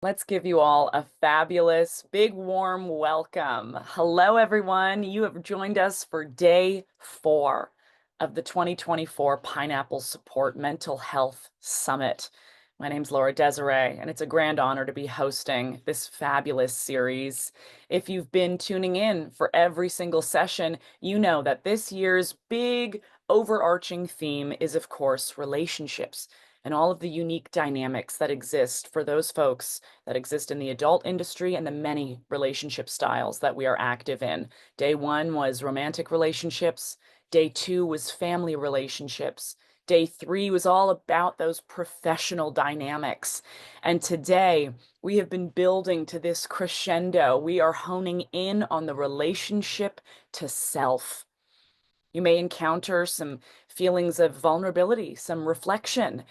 Let's give you all a fabulous, big, warm welcome. Hello, everyone. You have joined us for day 4 of the 2024 Pineapple Support Mental Health Summit. My name's Laura Desiree, and it's a grand honor to be hosting this fabulous series. If you've been tuning in for every single session, you know that this year's big overarching theme is, of course, relationships and all of the unique dynamics that exist for those folks that exist in the adult industry and the many relationship styles that we are active in. Day 1 was romantic relationships. Day 2 was family relationships. Day 3 was all about those professional dynamics. And today we have been building to this crescendo. We are honing in on the relationship to self. You may encounter some feelings of vulnerability, some reflection,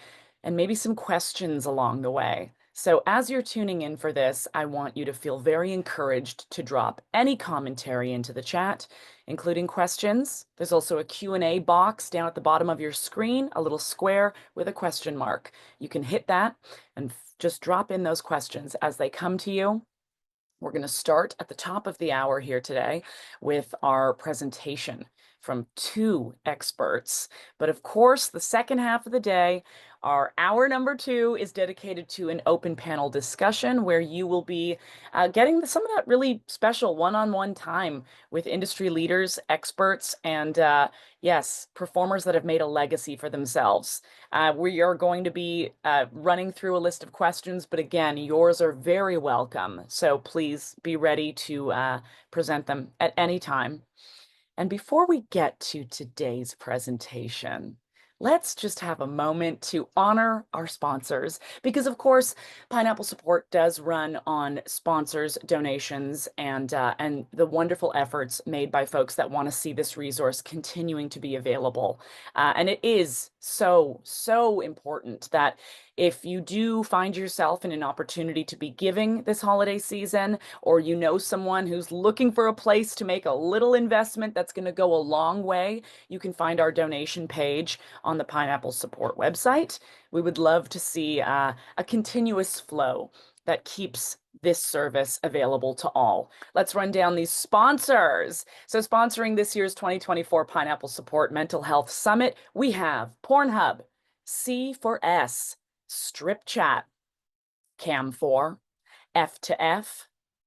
and maybe some questions along the way. So as you're tuning in for this, I want you to feel very encouraged to drop any commentary into the chat, including questions. There's also a Q&A box down at the bottom of your screen, a little square with a question mark. You can hit that and just drop in those questions as they come to you. We're going to start at the top of the hour here today with our presentation from 2 experts. But of course, the second half of the day, our hour number 2 is dedicated to an open panel discussion where you will be getting some of that really special one-on-one time with industry leaders, experts, and yes, performers that have made a legacy for themselves. We are going to be running through a list of questions, but again, yours are very welcome. So please be ready to present them at any time. And before we get to today's presentation, let's just have a moment to honor our sponsors, because of course, Pineapple Support does run on sponsors, donations, and the wonderful efforts made by folks that want to see this resource continuing to be available. And it is so important that if you do find yourself in an opportunity to be giving this holiday season, or you know someone who's looking for a place to make a little investment that's going to go a long way, you can find our donation page on the Pineapple Support website. We would love to see a continuous flow that keeps this service available to all. Let's run down these sponsors. So sponsoring this year's 2024 Pineapple Support Mental Health Summit, we have Pornhub, C4S, Strip Chat, Cam4, F2F,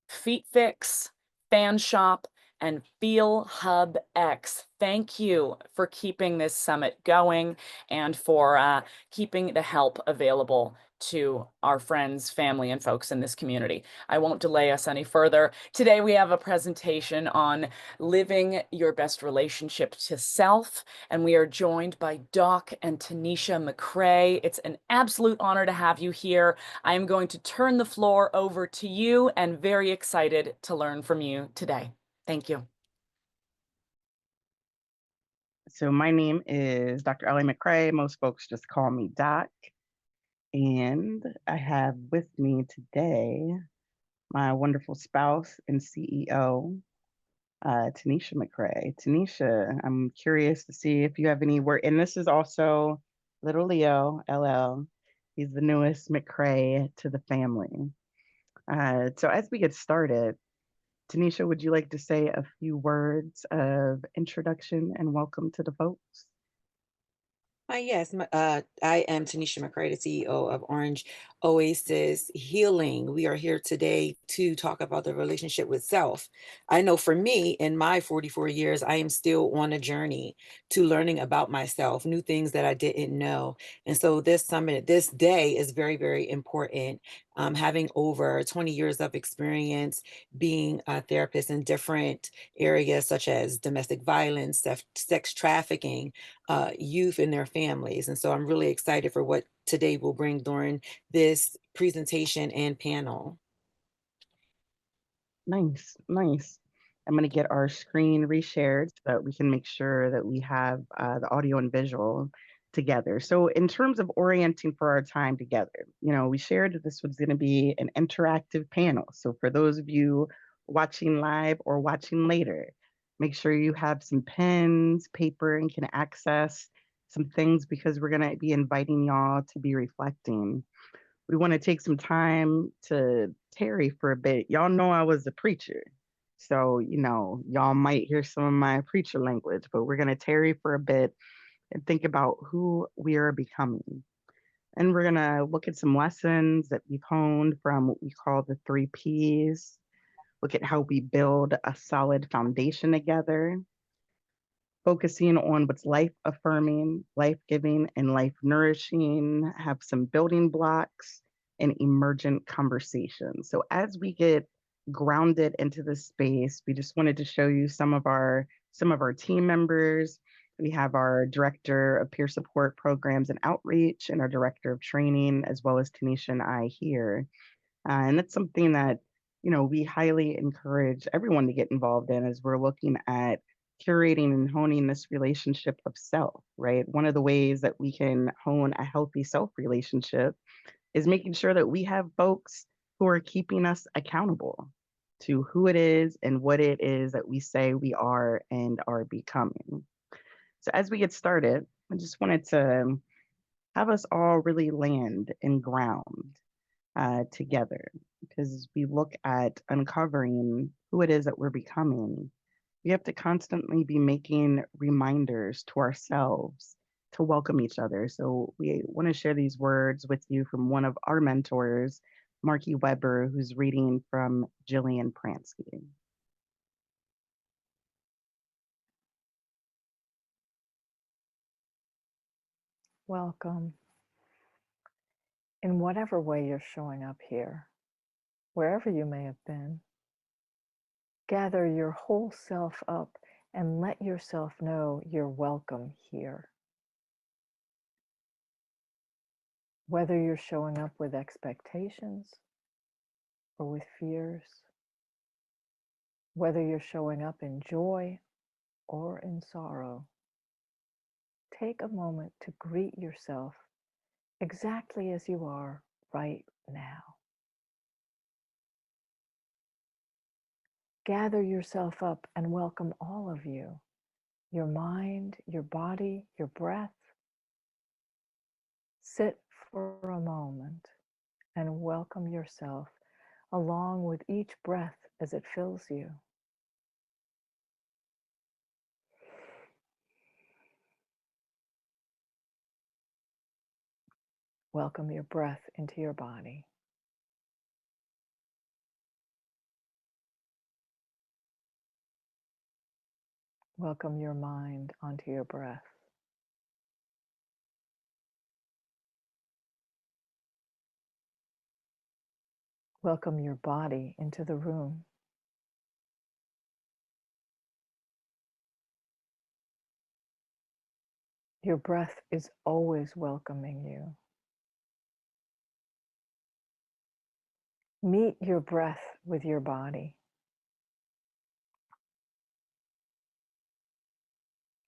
Feet Fix, Fan Shop, and Feel Hub X. Thank you for keeping this summit going and for keeping the help available to our friends, family, and folks in this community. I won't delay us any further. Today we have a presentation on living your best relationship to self, and we are joined by Doc and Tanisha McCrae. It's an absolute honor to have you here. I am going to turn the floor over to you and very excited to learn from you today. Thank you. So my name is Dr. Ellie McCrae. Most folks just call me Doc. And I have with me today my wonderful spouse and CEO, Tanisha McCrae. Tanisha, I'm curious to see if you have any word. And this is also little Leo, LL. He's the newest McCrae to the family. So as we get started, Tanisha, would you like to say a few words of introduction and welcome to the folks? Yes, I am Tanisha McCrae, the CEO of Orange Oasis Healing. We are here today to talk about the relationship with self. I know for me, in my 44 years, I am still on a journey to learning about myself, new things that I didn't know. And so this summit, this day is very important. Having over 20 years of experience being a therapist in different areas such as domestic violence, sex trafficking, youth and their families. And so I'm really excited for what today will bring during this presentation and panel. Nice. I'm going to get our screen reshared so that we can make sure that we have the audio and visual together. So in terms of orienting for our time together, we shared that this was going to be an interactive panel. So for those of you watching live or watching later, make sure you have some pens, paper, and can access some things because we're going to be inviting y'all to be reflecting. we want to take some time to tarry for a bit. Y'all know I was a preacher. So, y'all might hear some of my preacher language, but we're going to tarry for a bit and think about who we are becoming. And we're going to look at some lessons that we've honed from what we call the 3 Ps, look at how we build a solid foundation together, focusing on what's life affirming, life giving, and life nourishing, have some building blocks and emergent conversations. So as we get grounded into this space, we just wanted to show you some of our team members. We have our director of peer support programs and outreach and our director of training, as well as Tanisha and I here. And that's something that, we highly encourage everyone to get involved in as we're looking at curating and honing this relationship of self, right? One of the ways that we can hone a healthy self relationship is making sure that we have folks who are keeping us accountable to who it is and what it is that we say we are and are becoming. So, as we get started, I just wanted to have us all really land and ground together. Because as we look at uncovering who it is that we're becoming, we have to constantly be making reminders to ourselves to welcome each other. So we want to share these words with you from one of our mentors, Marky Weber, who's reading from Jillian Pransky. Welcome. In whatever way you're showing up here, wherever you may have been, gather your whole self up and let yourself know you're welcome here. Whether you're showing up with expectations or with fears, whether you're showing up in joy or in sorrow, take a moment to greet yourself exactly as you are right now. Gather yourself up and welcome all of you, your mind, your body, your breath. Sit for a moment and welcome yourself along with each breath as it fills you. Welcome your breath into your body. Welcome your mind onto your breath. Welcome your body into the room. Your breath is always welcoming you. Meet your breath with your body.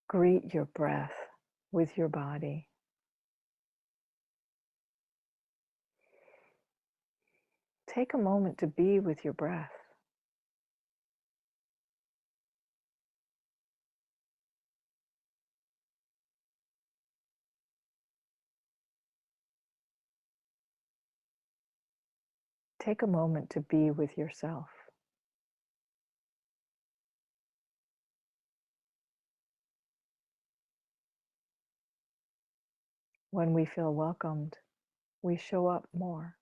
Greet your breath with your body. Take a moment to be with your breath. Take a moment to be with yourself. When we feel welcomed, we show up more.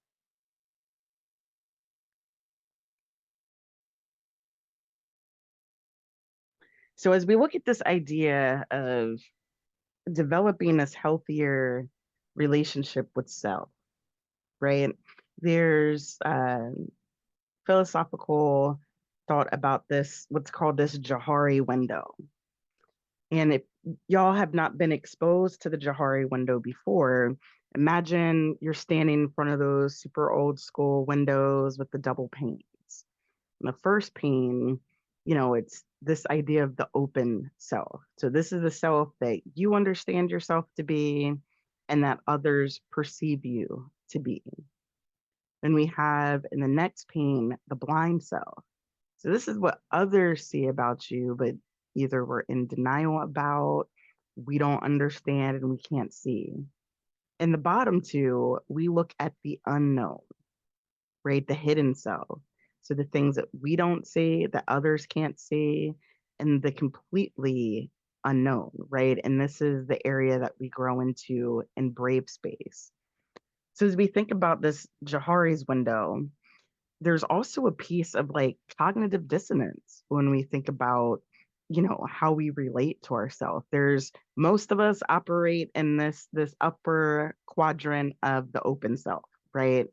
So, as we look at this idea of developing this healthier relationship with self, right? There's philosophical thought about this, what's called this Johari window. And if y'all have not been exposed to the Johari window before, imagine you're standing in front of those super old school windows with the double panes. And the first pane, it's this idea of the open self. So this is the self that you understand yourself to be and that others perceive you to be. Then we have in the next pane, the blind self. So this is what others see about you, but either we're in denial about, we don't understand, and we can't see. In the bottom two, we look at the unknown, right? The hidden self. So the things that we don't see, that others can't see, and the completely unknown, right? And this is the area that we grow into in brave space. So as we think about this Johari's window, there's also a piece of like cognitive dissonance when we think about, how we relate to ourselves. There's most of us operate in this upper quadrant of the open self, right?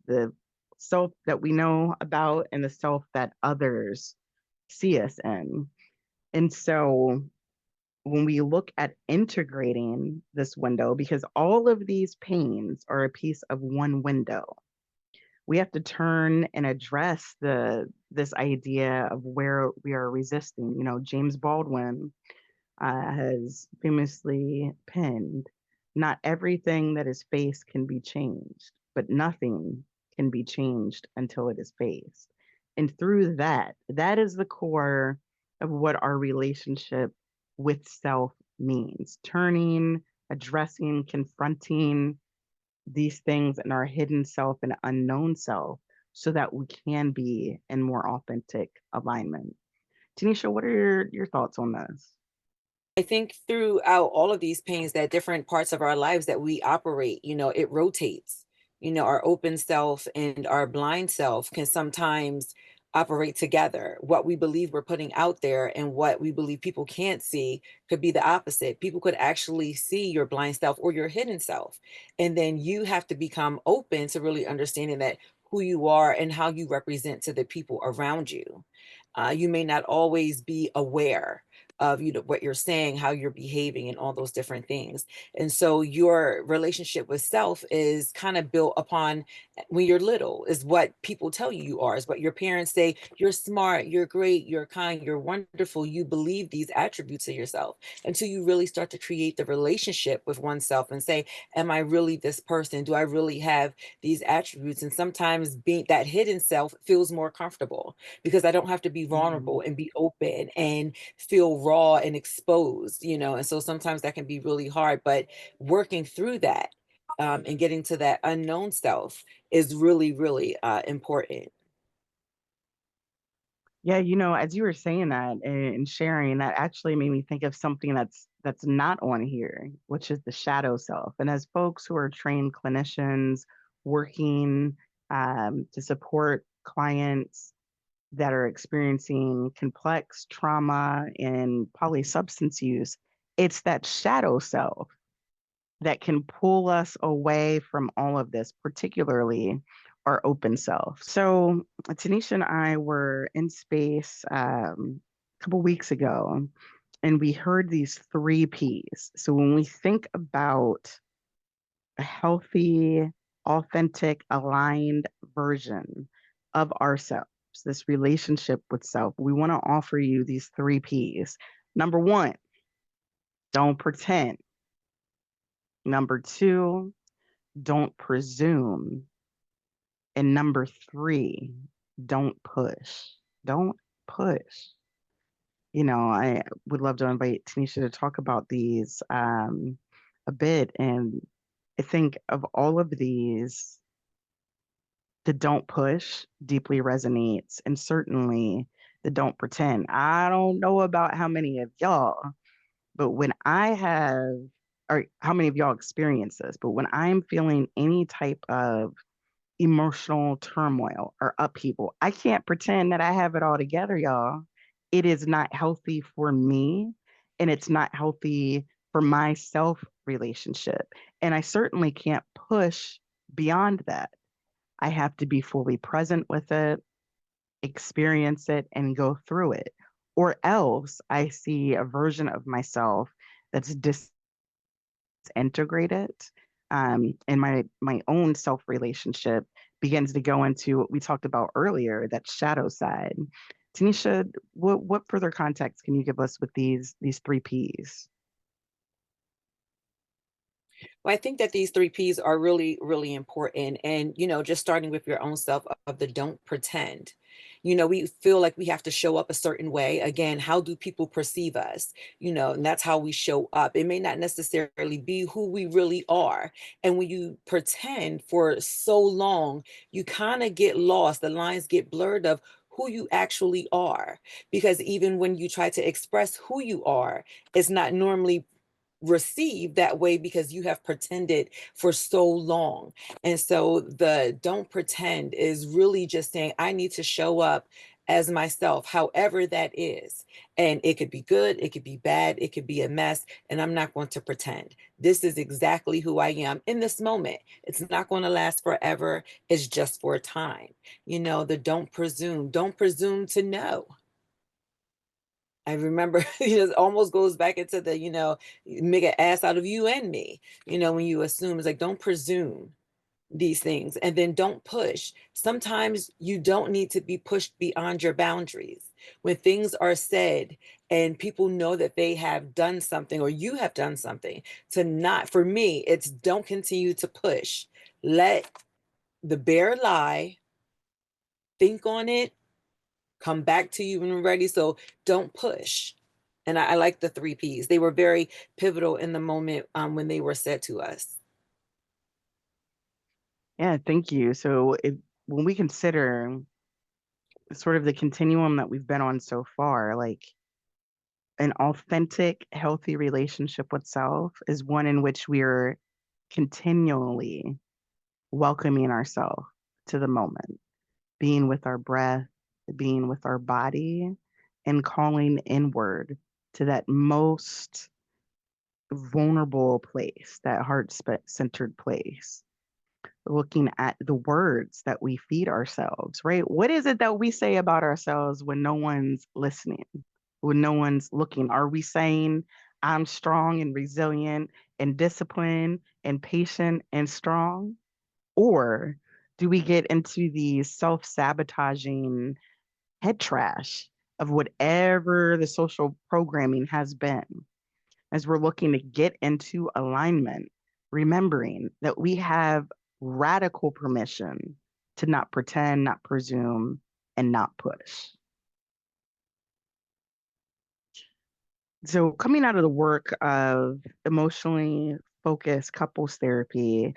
The self that we know about and the self that others see us in. And so when we look at integrating this window, because all of these pains are a piece of one window, we have to turn and address this idea of where we are resisting. James Baldwin has famously penned, "Not everything that is faced can be changed, but nothing can be changed until it is faced." And through that is the core of what our relationship with self means: turning, addressing, confronting these things in our hidden self and unknown self so that we can be in more authentic alignment. Tanisha, what are your thoughts on this? I think throughout all of these pains, that different parts of our lives that we operate, it rotates. Our open self and our blind self can sometimes operate together. What we believe we're putting out there and what we believe people can't see could be the opposite. People could actually see your blind self or your hidden self. And then you have to become open to really understanding that who you are and how you represent to the people around you. You may not always be aware of what you're saying, how you're behaving, and all those different things. And so your relationship with self is kind of built upon when you're little, is what people tell you you are, is what your parents say: you're smart, you're great, you're kind, you're wonderful. You believe these attributes of yourself until you really start to create the relationship with oneself and say, am I really this person? Do I really have these attributes? And sometimes being that hidden self feels more comfortable because I don't have to be vulnerable and be open and feel raw and exposed, and so sometimes that can be really hard, but working through that, and getting to that unknown self is really, really important. Yeah, as you were saying that and sharing, that actually made me think of something that's not on here, which is the shadow self. And as folks who are trained clinicians working to support clients that are experiencing complex trauma and polysubstance use, it's that shadow self that can pull us away from all of this, particularly our open self. So Tanisha and I were in space a couple weeks ago, and we heard these three P's. So when we think about a healthy, authentic, aligned version of ourselves, this relationship with self, we want to offer you these three P's. Number one, don't pretend. Number two, don't presume. And number three, don't push. Don't push. I would love to invite Tanisha to talk about these a bit. And I think of all of these, the don't push deeply resonates. And certainly the don't pretend. I don't know about how many of y'all, but when I have, or how many of y'all experience this, but when I'm feeling any type of emotional turmoil or upheaval, I can't pretend that I have it all together, y'all. It is not healthy for me, and it's not healthy for my self relationship. And I certainly can't push beyond that. I have to be fully present with it, experience it, and go through it. Or else I see a version of myself that's disintegrated, and my own self relationship begins to go into what we talked about earlier, that shadow side. Tanisha, what further context can you give us with these three P's? Well, I think that these three P's are really, really important. And, just starting with your own self of the don't pretend. We feel like we have to show up a certain way. Again, how do people perceive us? And that's how we show up. It may not necessarily be who we really are. And when you pretend for so long, you kind of get lost. The lines get blurred of who you actually are. Because even when you try to express who you are, it's not normally received that way because you have pretended for so long. And so the don't pretend is really just saying, I need to show up as myself, however that is. And it could be good, it could be bad, it could be a mess. And I'm not going to pretend. This is exactly who I am in this moment. It's not going to last forever. It's just for a time. The don't presume to know. I remember it almost goes back into the, make an ass out of you and me, when you assume. It's like, don't presume these things, and then don't push. Sometimes you don't need to be pushed beyond your boundaries. When things are said and people know that they have done something or you have done something, to not, for me, it's don't continue to push. Let the bear lie, think on it, come back to you when you're ready. So don't push. And I like the three P's. They were very pivotal in the moment when they were said to us. Yeah, thank you. So when we consider sort of the continuum that we've been on so far, like an authentic, healthy relationship with self is one in which we're continually welcoming ourselves to the moment, being with our breath, being with our body, and calling inward to that most vulnerable place, that heart-centered place. Looking at the words that we feed ourselves, right? What is it that we say about ourselves when no one's listening, when no one's looking? Are we saying, I'm strong and resilient and disciplined and patient and strong? Or do we get into the self sabotaging head trash of whatever the social programming has been? As we're looking to get into alignment, remembering that we have radical permission to not pretend, not presume, and not push. So, coming out of the work of emotionally focused couples therapy,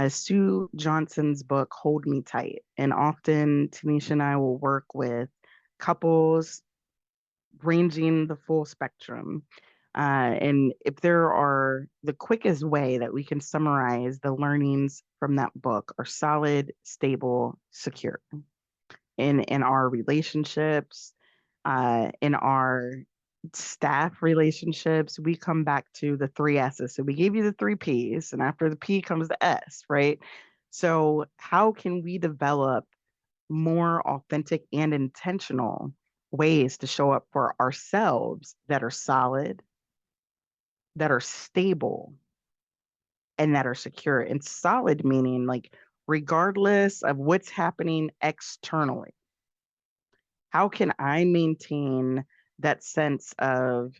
Sue Johnson's book, Hold Me Tight. And often Tanisha and I will work with couples ranging the full spectrum. And if there are the quickest way that we can summarize the learnings from that book are solid, stable, secure in our relationships, in our staff relationships, we come back to the three S's. So we gave you the three P's, and after the P comes the S, right? So how can we develop more authentic and intentional ways to show up for ourselves that are solid, that are stable, and that are secure? And solid meaning like regardless of what's happening externally, how can I maintain that sense of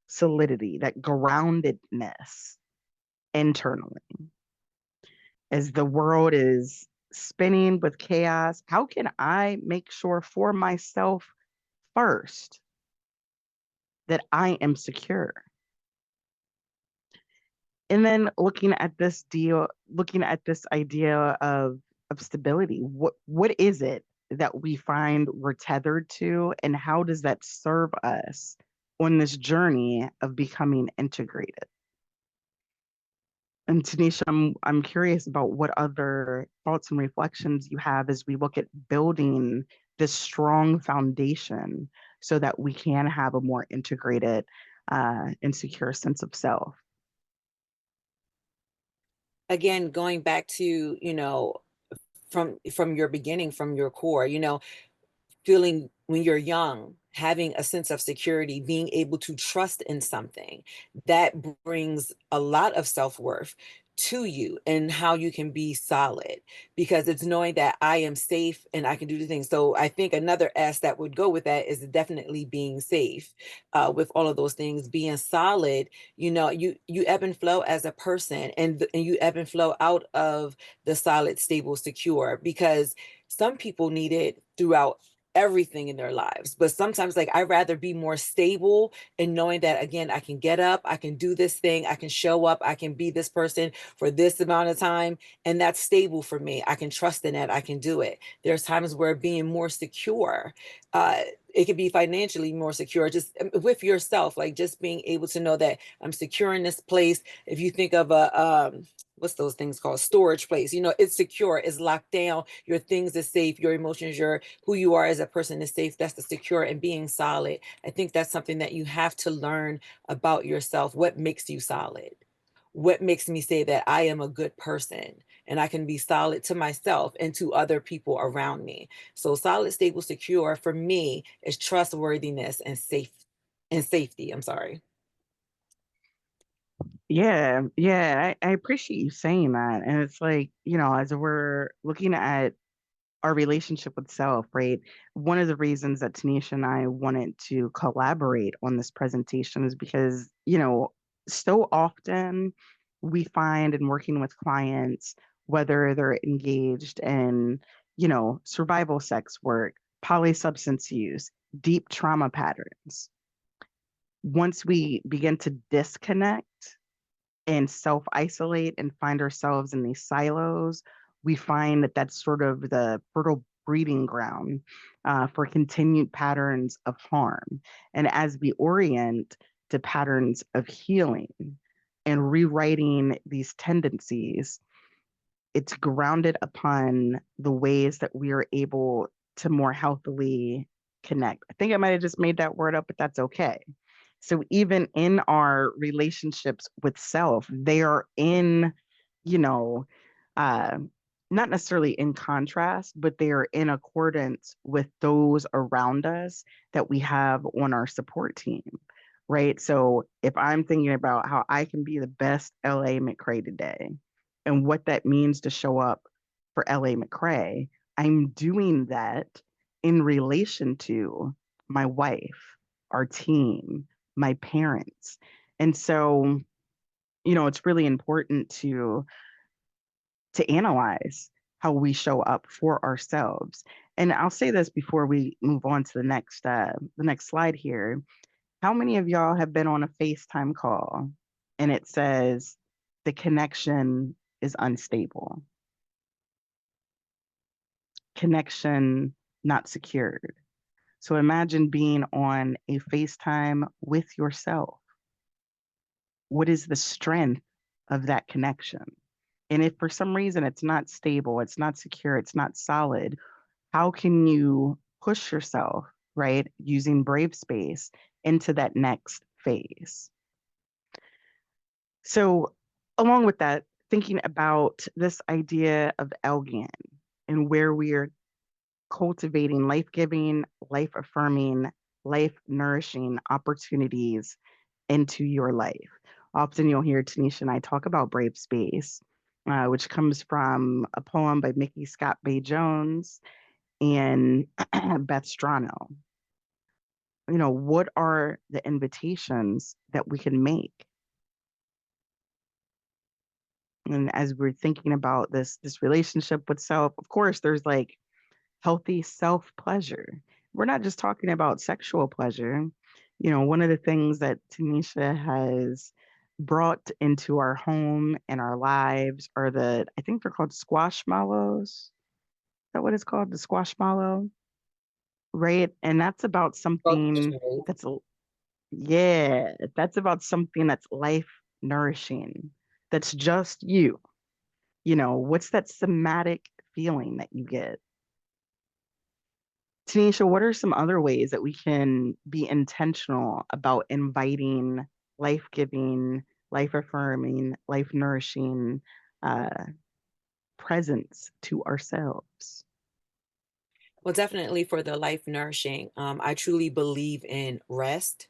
solidity, that groundedness internally? As the world is spinning with chaos, how can I make sure for myself first that I am secure? And then looking at this idea of stability, what is it that we find we're tethered to, and how does that serve us on this journey of becoming integrated? And Tanisha, I'm curious about what other thoughts and reflections you have as we look at building this strong foundation so that we can have a more integrated and secure sense of self. Again, going back to, from your beginning, from your core, feeling when you're young, having a sense of security, being able to trust in something that brings a lot of self-worth. to you and how you can be solid, because it's knowing that I am safe and I can do the things. So I think another S that would go with that is definitely being safe, with all of those things. Being solid, you ebb and flow as a person, and you ebb and flow out of the solid, stable, secure, because some people need it throughout everything in their lives. But sometimes, like, I'd rather be more stable and knowing that, again, I can get up, I can do this thing, I can show up, I can be this person for this amount of time, and that's stable for me. I can trust in it, I can do it. There's times where being more secure, it could be financially more secure, just with yourself, like just being able to know that I'm secure in this place. If you think of a what's those things called, storage place, it's secure, it's locked down, your things are safe, your emotions, your who you are as a person is safe. That's the secure. And being solid, I think that's something that you have to learn about yourself. What makes you solid? What makes me say that I am a good person and I can be solid to myself and to other people around me? So solid, stable, secure for me is trustworthiness and safety. I'm sorry. Yeah, I appreciate you saying that. And it's like, as we're looking at our relationship with self, right? One of the reasons that Tanisha and I wanted to collaborate on this presentation is because, so often we find in working with clients, whether they're engaged in, survival sex work, polysubstance use, deep trauma patterns, once we begin to disconnect and self isolate and find ourselves in these silos, we find that that's sort of the fertile breeding ground for continued patterns of harm. And as we orient to patterns of healing and rewriting these tendencies, it's grounded upon the ways that we are able to more healthily connect. I think I might have just made that word up, but that's okay. So even in our relationships with self, they are in, you know, uh, not necessarily in contrast, but they are in accordance with those around us that we have on our support team, right? So if I'm thinking about how I can be the best LA McCrae today and what that means to show up for LA McCrae, I'm doing that in relation to my wife, our team, my parents. And so, it's really important to analyze how we show up for ourselves. And I'll say this before we move on to the next slide here. How many of y'all have been on a FaceTime call and it says the connection is unstable? Connection not secured. So imagine being on a FaceTime with yourself. What is the strength of that connection? And if for some reason it's not stable, it's not secure, it's not solid, how can you push yourself, right, using brave space into that next phase? So, along with that, thinking about this idea of Elgin and where we are cultivating life giving, life affirming, life nourishing opportunities into your life. Often you'll hear Tanisha and I talk about brave space, which comes from a poem by Mickey Scott Bay Jones and Beth Strano. What are the invitations that we can make? And as we're thinking about this relationship with self, of course, there's like healthy self pleasure. We're not just talking about sexual pleasure. One of the things that Tanisha has brought into our home and our lives are I think they're called squashmallows. Is that what it's called? The squashmallow, right? And that's about something that's, yeah, that's about something that's life nourishing, that's just you. What's that somatic feeling that you get? Tanisha, what are some other ways that we can be intentional about inviting life giving, life affirming, life nourishing uh, presence to ourselves? Well, definitely for the life nourishing, I truly believe in rest.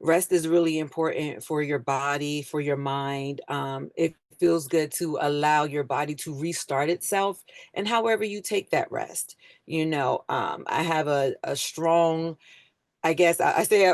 Rest is really important for your body, for your mind. If feels good to allow your body to restart itself, and however you take that rest. I have a strong, I guess I say,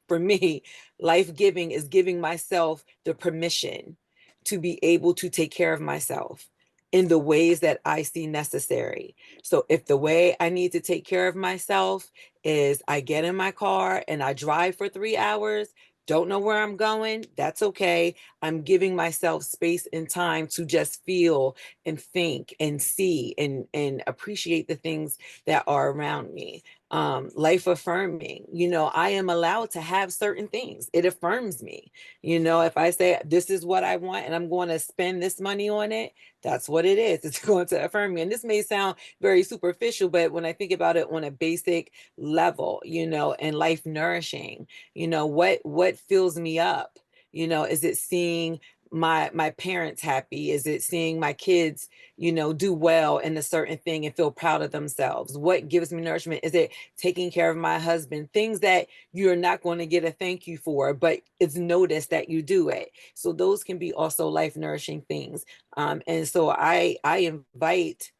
for me, life giving is giving myself the permission to be able to take care of myself in the ways that I see necessary. So if the way I need to take care of myself is I get in my car and I drive for 3 hours, don't know where I'm going, that's okay. I'm giving myself space and time to just feel and think and see and appreciate the things that are around me. Life affirming, I am allowed to have certain things. It affirms me. If I say this is what I want and I'm going to spend this money on it, that's what it is. It's going to affirm me. And this may sound very superficial, but when I think about it on a basic level, and life nourishing, what fills me up? Is it seeing my parents happy? Is it seeing my kids, do well in a certain thing and feel proud of themselves? What gives me nourishment? Is it taking care of my husband? Things that you're not going to get a thank you for, but it's noticed that you do it. So those can be also life nourishing things. And so I invite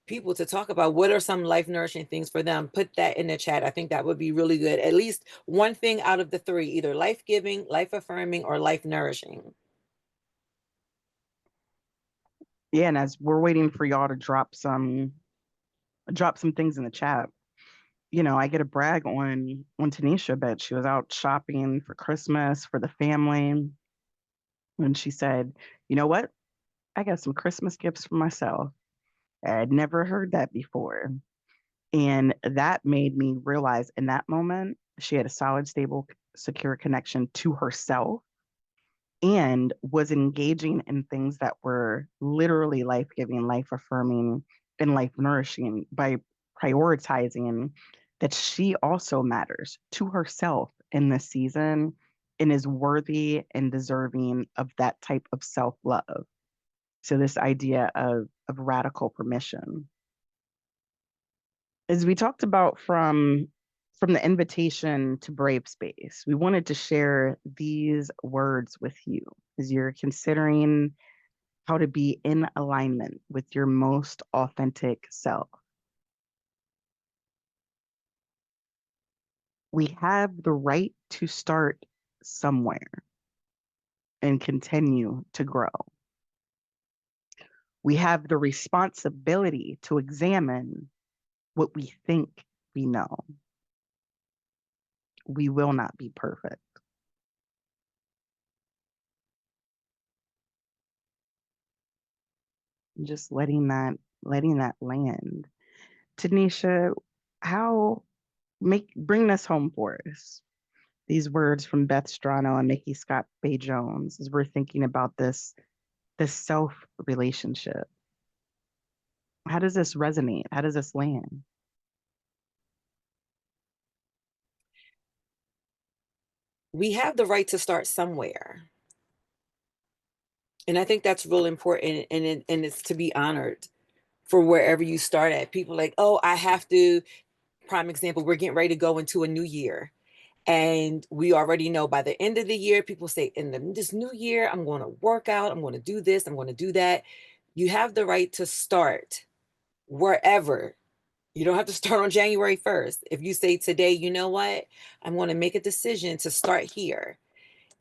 people to talk about what are some life nourishing things for them. Put that in the chat. I think that would be really good. At least one thing out of the three, either life giving, life affirming, or life nourishing. Yeah, and as we're waiting for y'all to drop some things in the chat, I get a brag on Tanisha, but she was out shopping for Christmas for the family, and she said, "You know what? I got some Christmas gifts for myself." I'd never heard that before. And that made me realize in that moment, she had a solid, stable, secure connection to herself and was engaging in things that were literally life giving, life affirming, and life nourishing by prioritizing that she also matters to herself in this season and is worthy and deserving of that type of self love. So, this idea of radical permission. As we talked about from the invitation to brave space, we wanted to share these words with you as you're considering how to be in alignment with your most authentic self. We have the right to start somewhere and continue to grow. We have the responsibility to examine what we think we know. We will not be perfect. Just letting that land. Tanisha, how bring this home for us. These words from Beth Strano and Mickey Scott Bay Jones as we're thinking about this self relationship. How does this resonate? How does this land? We have the right to start somewhere. And I think that's real important, and it's to be honored for wherever you start at. People like, oh, I have to, prime example, we're getting ready to go into a new year. And we already know by the end of the year, people say, this new year, I'm going to work out, I'm going to do this, I'm going to do that. You have the right to start wherever. You don't have to start on January 1st. If you say today, you know what, I'm going to make a decision to start here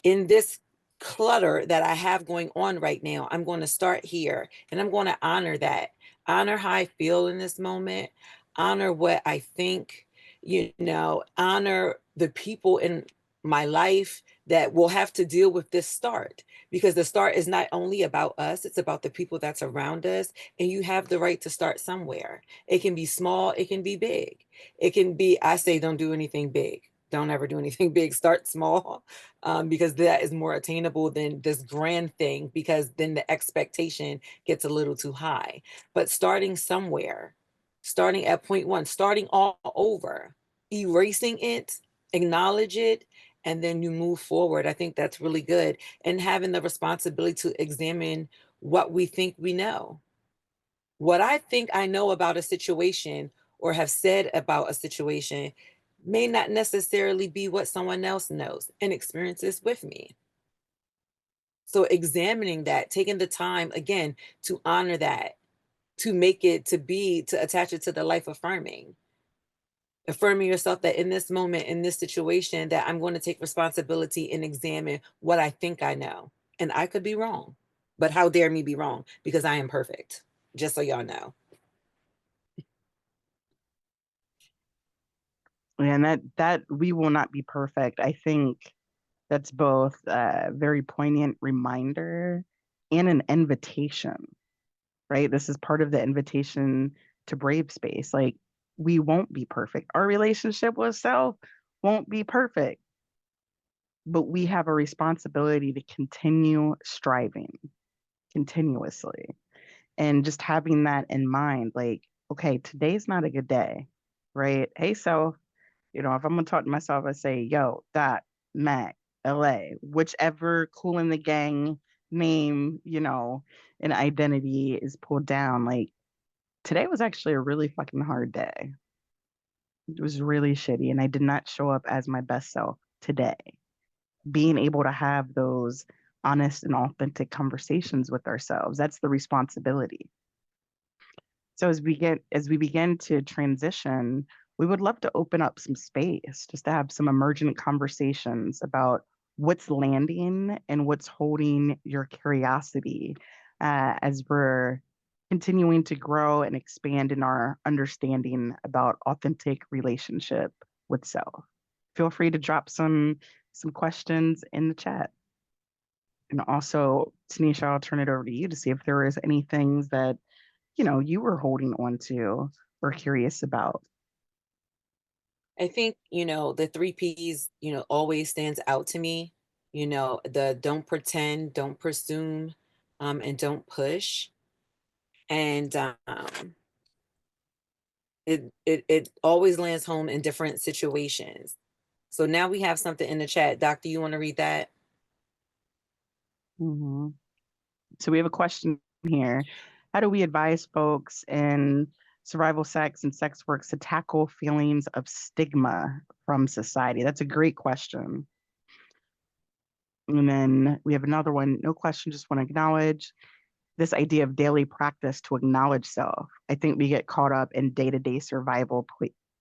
in this clutter that I have going on right now. I'm going to start here and I'm going to honor that. Honor how I feel in this moment. Honor what I think, honor the people in my life that will have to deal with this start, because the start is not only about us, it's about the people that's around us. And you have the right to start somewhere. It can be small, it can be big. It can be, I say, don't do anything big. Don't ever do anything big. Start small, because that is more attainable than this grand thing, because then the expectation gets a little too high. But starting somewhere, starting at point one, starting all over, erasing it, acknowledge it, and then you move forward. I think that's really good. And having the responsibility to examine what we think we know. What I think I know about a situation or have said about a situation may not necessarily be what someone else knows and experiences with me. So examining that, taking the time again to honor that, to make it to attach it to the life affirming yourself that in this moment, in this situation, that I'm going to take responsibility and examine what I think I know. And I could be wrong, but how dare me be wrong, because I am perfect, just so y'all know. And that we will not be perfect. I think that's both a very poignant reminder and an invitation, right? This is part of the invitation to brave space. Like, we won't be perfect. Our relationship with self won't be perfect, but we have a responsibility to continue striving continuously. And just having that in mind, like, okay, today's not a good day, right? Hey, self, if I'm gonna talk to myself, I say, yo, Dot, Mac, LA, whichever Cool in the Gang name, and identity is pulled down. Like, today was actually a really fucking hard day. It was really shitty, and I did not show up as my best self today. Being able to have those honest and authentic conversations with ourselves, that's the responsibility. So as we begin to transition, we would love to open up some space just to have some emergent conversations about what's landing and what's holding your curiosity, as we're continuing to grow and expand in our understanding about authentic relationship with self. Feel free to drop some questions in the chat. And also, Tanisha, I'll turn it over to you to see if there is any things that you were holding on to or curious about. I think, the 3 Ps, always stands out to me. The don't pretend, don't presume, and don't push. And it always lands home in different situations. So now we have something in the chat. Doctor, you want to read that? Mm-hmm. So we have a question here. How do we advise folks in survival sex and sex works to tackle feelings of stigma from society? That's a great question. And then we have another one. No question, just want to acknowledge this idea of daily practice to acknowledge self. I think we get caught up in day-to-day survival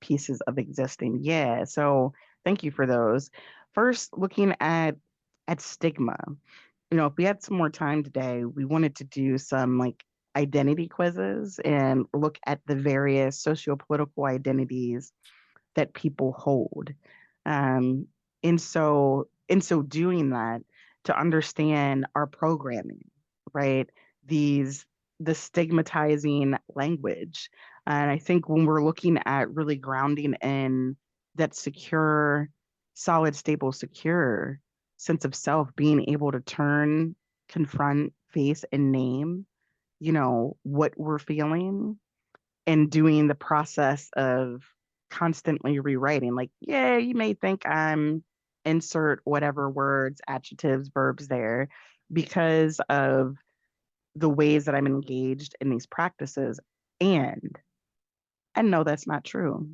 pieces of existing. Yeah, so thank you for those. First, looking at stigma. If we had some more time today, we wanted to do some like identity quizzes and look at the various socio-political identities that people hold. Um, in so doing that, to understand our programming, right? These the stigmatizing language. And I think when we're looking at really grounding in that secure, solid, stable, secure sense of self, being able to turn, confront, face, and name, what we're feeling, and doing the process of constantly rewriting. Like, yeah, you may think I'm insert whatever words, adjectives, verbs there because of the ways that I'm engaged in these practices. And I know that's not true.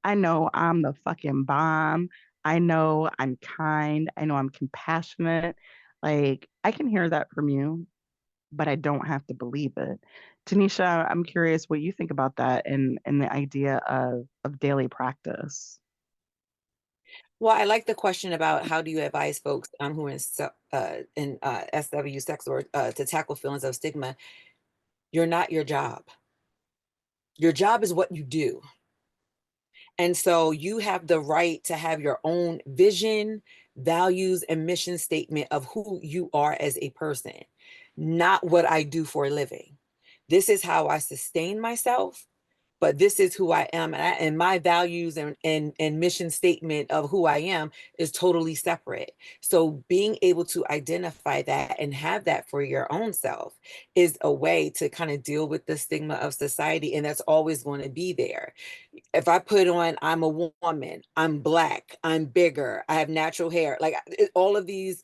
I know I'm the fucking bomb. I know I'm kind. I know I'm compassionate. Like, I can hear that from you, but I don't have to believe it. Tanisha, I'm curious what you think about that and the idea of daily practice. Well, I like the question about how do you advise folks who are in SW sex or to tackle feelings of stigma. You're not your job. Your job is what you do. And so you have the right to have your own vision, values, and mission statement of who you are as a person, not what I do for a living. This is how I sustain myself, but this is who I am. And my values and mission statement of who I am is totally separate. So being able to identify that and have that for your own self is a way to kind of deal with the stigma of society. And that's always going to be there. If I put on, I'm a woman, I'm Black, I'm bigger, I have natural hair, like all of these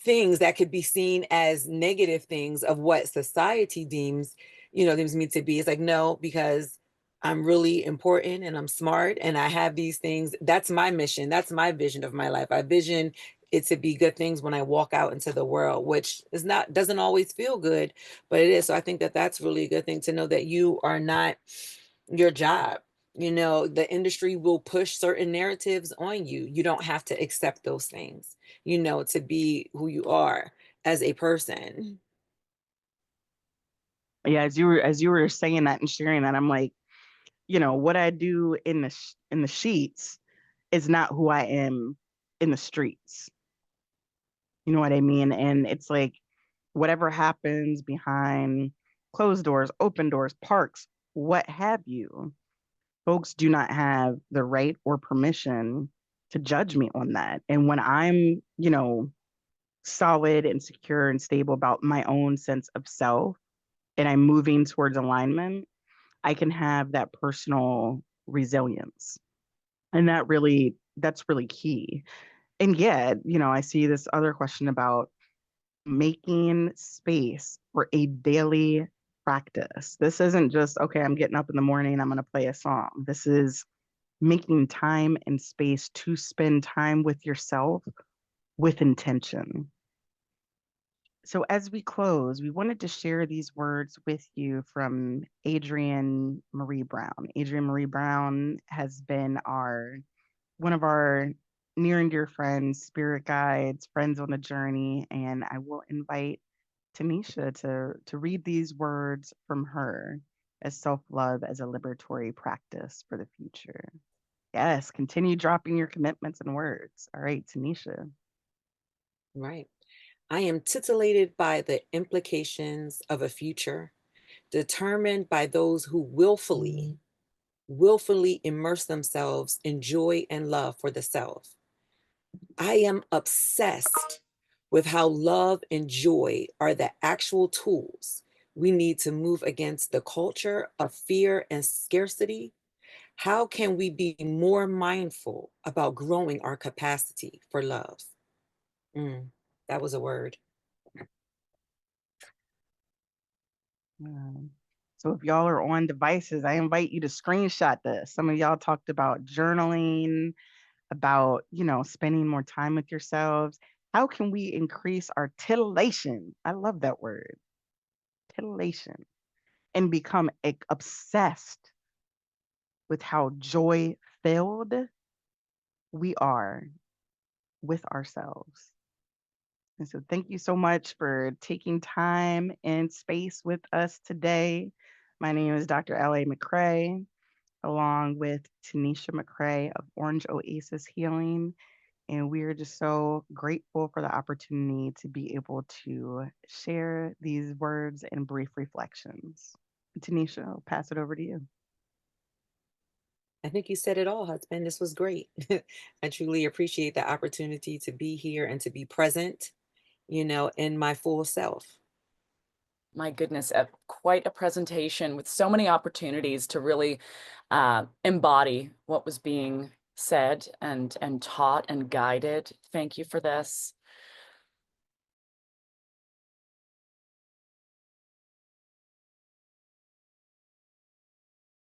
things that could be seen as negative things of what society deems me to be. It's like, no, because I'm really important and I'm smart and I have these things. That's my mission. That's my vision of my life. I vision it to be good things when I walk out into the world, which is not, doesn't always feel good, but it is. So I think that that's really a good thing to know, that you are not your job. You know, the industry will push certain narratives on you. You don't have to accept those things, you know, to be who you are as a person. Yeah, as you were saying that and sharing that, I'm like, what I do in the sheets is not who I am in the streets. You know what I mean? And it's like whatever happens behind closed doors, open doors, parks, what have you, folks do not have the right or permission to judge me on that. And when I'm, solid and secure and stable about my own sense of self and I'm moving towards alignment, I can have that personal resilience. And that's really key. And yet, I see this other question about making space for a daily practice. This isn't just, okay, I'm getting up in the morning, I'm going to play a song. This is making time and space to spend time with yourself with intention. So, as we close, we wanted to share these words with you from Adrienne Marie Brown. Adrienne Marie Brown has been one of our near and dear friends, spirit guides, friends on a journey, and I will invite Tanisha to read these words from her as self-love as a liberatory practice for the future. Yes, continue dropping your commitments and words. All right, Tanisha. Right. I am titillated by the implications of a future determined by those who willfully immerse themselves in joy and love for the self. I am obsessed with how love and joy are the actual tools we need to move against the culture of fear and scarcity. How can we be more mindful about growing our capacity for love? That was a word. Um, so if y'all are on devices, I invite you to screenshot this. Some of y'all talked about journaling, about, spending more time with yourselves. How can we increase our titillation? I love that word, titillation, and become obsessed with how joy filled we are with ourselves. And so thank you so much for taking time and space with us today. My name is Dr. L.A. McCrae, along with Tanisha McCrae of Orange Oasis Healing. And we are just so grateful for the opportunity to be able to share these words and brief reflections. Tanisha, I'll pass it over to you. I think you said it all, husband. This was great. I truly appreciate the opportunity to be here and to be present, you know, in my full self. My goodness, quite a presentation with so many opportunities to really embody what was being said and taught and guided. Thank you for this.